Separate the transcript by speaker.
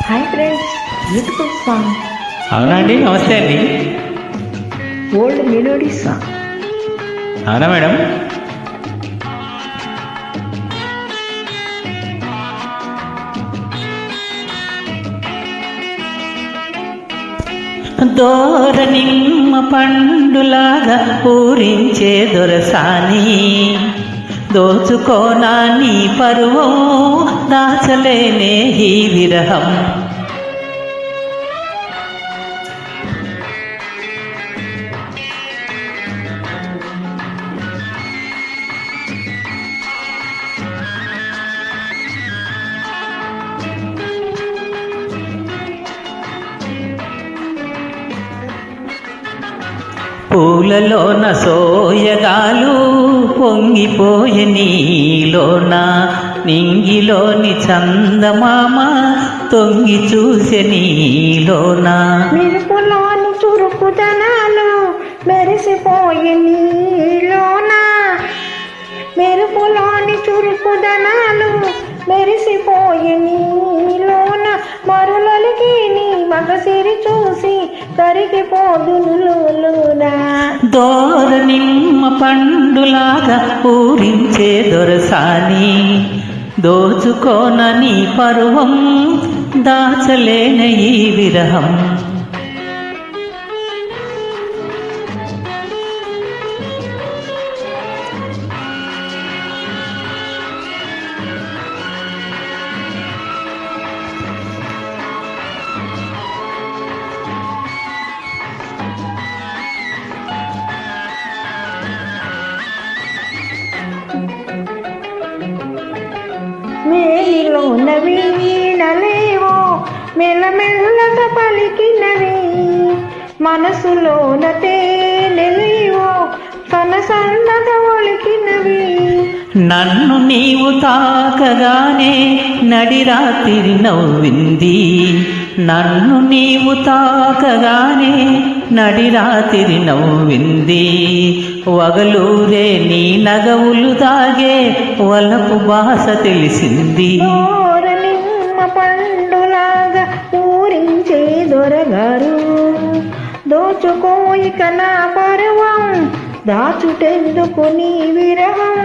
Speaker 1: Hi friends, beautiful song.
Speaker 2: అవునండి, నమస్తే అండి.
Speaker 1: Old melody song.
Speaker 2: అవునా మేడం? దోర నిమ్మ పండులాగా పూరించే దొరసాని, దోచుకోనా నీ పరువం, దాచలేనే ఈ విరహం. పూలలోన సోయగాలు పొంగిపోయే నీలోన, నింగిలోని చందమామ తొంగి చూసే నీలోన.
Speaker 1: మెరుపులోని చురుకుదనాలు మెరిసిపోయే నీలోన, మెరుపులోని చురుకుదనాలు మెరిసిపోయే నీలోన. మరులలికి నీ మగసిరి చూసి కరిగిపోదునులోనా.
Speaker 2: దోర నిమ్మ పండులాగా పూరించే దొరసాని, దోచుకోన నీ పరువం, దాచలేన ఈ విరహం.
Speaker 1: మేలిలోన వీణలేవో మెల్లమెల్లగా పలికినవి, మనసులోన తేనెలేవో కనసన్నగా ఒలికినవి.
Speaker 2: నన్ను నీవు తాకగానే నడిరాత్రి నవ్వింది, నన్ను నీవు తాకగానే నడిరాత్రి నవ్వింది. వగలూరే నీ నగవులు దాగే వలపు భాష తెలిసింది.
Speaker 1: దోర నిమ్మ పండులాగా పూరించే దొరగారు, దోచుకోయిక నా పర్వం, దాచుటెందుకు నీ విరహం.